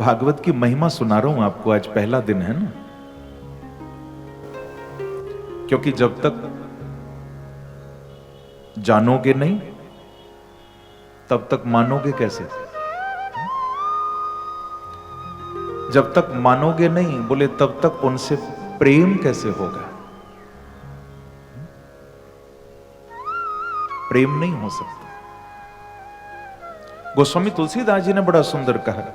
भागवत की महिमा सुना रहा हूं आपको। आज पहला दिन है ना, क्योंकि जब तक जानोगे नहीं तब तक मानोगे कैसे? जब तक मानोगे नहीं बोले तब तक उनसे प्रेम कैसे होगा? प्रेम नहीं हो सकता। गोस्वामी तुलसीदास जी ने बड़ा सुंदर कहा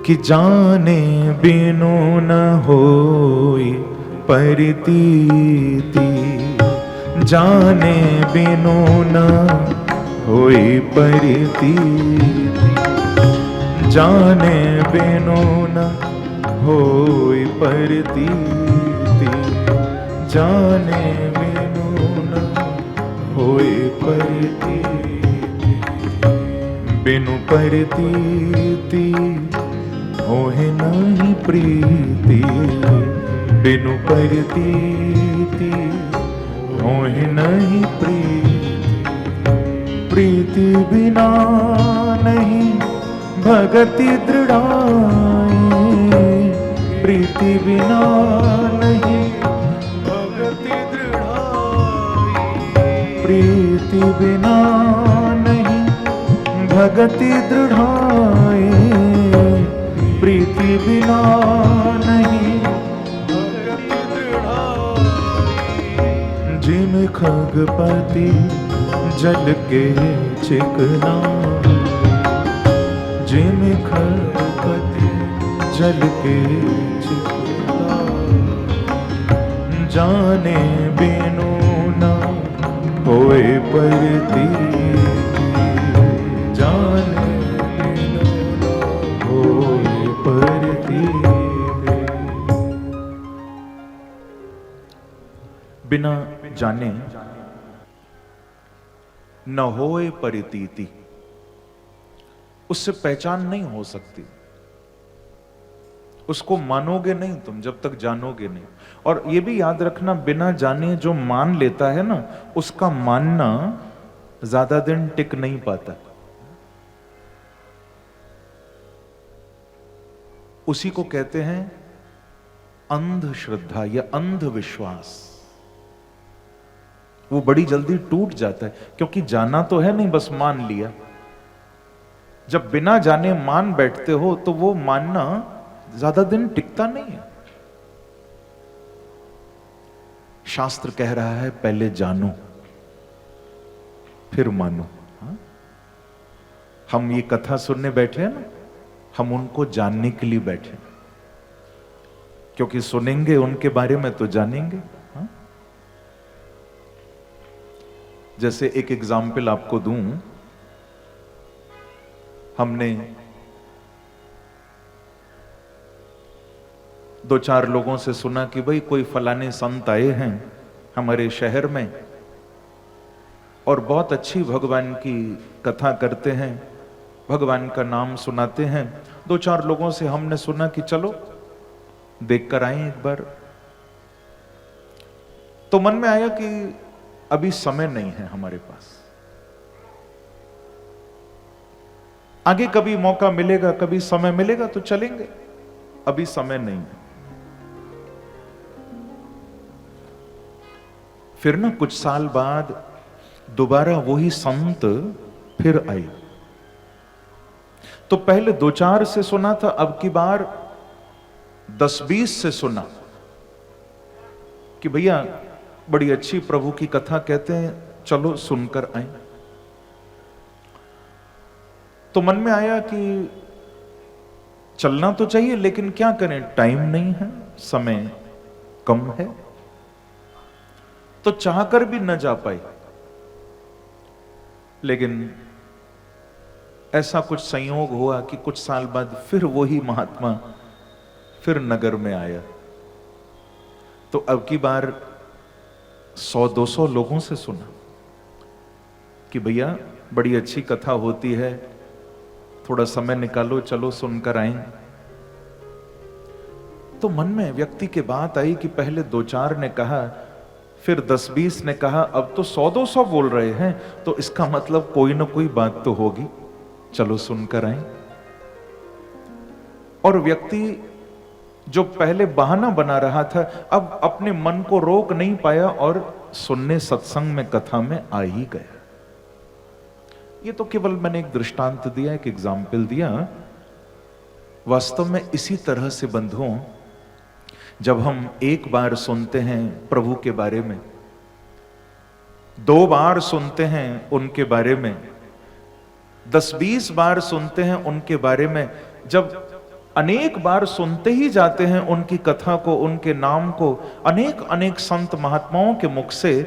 कि जाने बिनु न होई परितीति, जाने बिनु न होई परितीति, जाने बिनु न होई परितीति, जाने बिनु न होई परितीति, बिनु परितीति होए नहीं प्रीति, बिनु परितीति होए नहीं प्रीति, प्रीति बिना नहीं भगति दृढ़ाई, प्रीति बिना नहीं भगति दृढ़ाई, प्रीति बिना नहीं भगति दृढ़ाई, प्रीति बिना नहीं भगति दृढ़ाई, जिम खगपति जल के चिकना, जिम खगपति जल के चिकना, जाने बिनु न होए परितीति, जाने बिनु न होए परितीति। बिना जाने न होए परितीति, उससे पहचान नहीं हो सकती। उसको मानोगे नहीं तुम जब तक जानोगे नहीं। और ये भी याद रखना, बिना जाने जो मान लेता है ना, उसका मानना ज्यादा दिन टिक नहीं पाता। उसी को कहते हैं अंधश्रद्धा या अंधविश्वास। वो बड़ी जल्दी टूट जाता है, क्योंकि जाना तो है नहीं, बस मान लिया। जब बिना जाने मान बैठते हो तो वो मानना ज्यादा दिन टिकता नहीं है। शास्त्र कह रहा है पहले जानो फिर मानो। हा? हम ये कथा सुनने बैठे हैं ना, हम उनको जानने के लिए बैठे, क्योंकि सुनेंगे उनके बारे में तो जानेंगे। हा? जैसे एक एग्जाम्पल आपको दूं, हमने दो चार लोगों से सुना कि भाई कोई फलाने संत आए हैं हमारे शहर में और बहुत अच्छी भगवान की कथा करते हैं, भगवान का नाम सुनाते हैं। दो चार लोगों से हमने सुना कि चलो देख कर आए एक बार। तो मन में आया कि अभी समय नहीं है हमारे पास, आगे कभी मौका मिलेगा, कभी समय मिलेगा तो चलेंगे, अभी समय नहीं है। फिर ना कुछ साल बाद दोबारा वही संत फिर आए। तो पहले दो चार से सुना था, अब की बार 10-20 से सुना कि भैया बड़ी अच्छी प्रभु की कथा कहते हैं, चलो सुनकर आए। तो मन में आया कि चलना तो चाहिए, लेकिन क्या करें, टाइम नहीं है, समय कम है। तो चाहकर भी न जा पाए। लेकिन ऐसा कुछ संयोग हुआ कि कुछ साल बाद फिर वही महात्मा फिर नगर में आया। तो अब की बार 100-200 लोगों से सुना कि भैया बड़ी अच्छी कथा होती है, थोड़ा समय निकालो, चलो सुनकर आए। तो मन में व्यक्ति की बात आई कि पहले 2-4 ने कहा, फिर 10-20 ने कहा, अब तो 100-200 बोल रहे हैं, तो इसका मतलब कोई ना कोई बात तो होगी, चलो सुनकर आए। और व्यक्ति जो पहले बहाना बना रहा था, अब अपने मन को रोक नहीं पाया और सुनने सत्संग में, कथा में आ ही गया। ये तो केवल मैंने एक दृष्टांत दिया, एक एग्जाम्पल दिया। वास्तव में इसी तरह से बंधुओं, जब हम एक बार सुनते हैं प्रभु के बारे में, 2 बार सुनते हैं उनके बारे में, 10-20 बार सुनते हैं उनके बारे में, जब अनेक बार सुनते ही जाते हैं उनकी कथा को, उनके नाम को, अनेक अनेक संत महात्माओं के मुख से,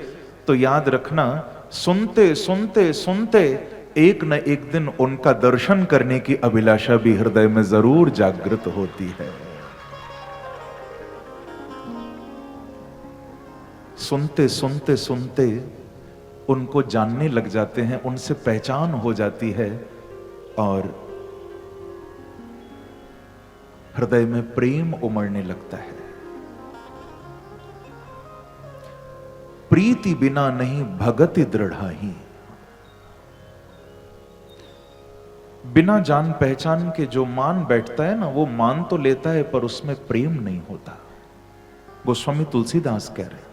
तो याद रखना, सुनते सुनते सुनते एक न एक दिन उनका दर्शन करने की अभिलाषा भी हृदय में जरूर जागृत होती है। सुनते सुनते सुनते उनको जानने लग जाते हैं, उनसे पहचान हो जाती है और हृदय में प्रेम उमड़ने लगता है। प्रीति बिना नहीं भगति दृढ़ाही। बिना जान पहचान के जो मान बैठता है ना, वो मान तो लेता है पर उसमें प्रेम नहीं होता। गोस्वामी तुलसीदास कह रहे हैं,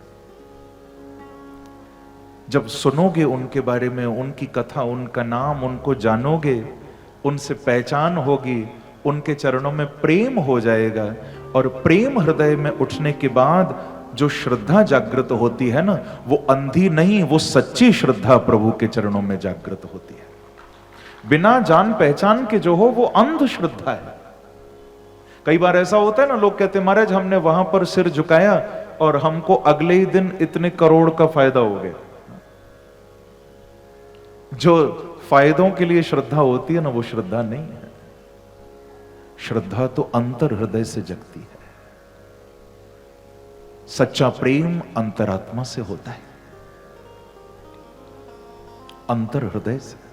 जब सुनोगे उनके बारे में, उनकी कथा, उनका नाम, उनको जानोगे, उनसे पहचान होगी, उनके चरणों में प्रेम हो जाएगा, और प्रेम हृदय में उठने के बाद जो श्रद्धा जागृत होती है ना, वो अंधी नहीं, वो सच्ची श्रद्धा प्रभु के चरणों में जागृत होती है। बिना जान पहचान के जो हो वो अंध श्रद्धा है। कई बार ऐसा होता है ना, लोग कहते हैं महाराज हमने वहां पर सिर झुकाया और हमको अगले ही दिन इतने करोड़ का फायदा हो गया। जो फायदों के लिए श्रद्धा होती है ना, वो श्रद्धा नहीं है। श्रद्धा तो अंतर हृदय से जगती है। सच्चा प्रेम अंतरात्मा से होता है, अंतर हृदय से।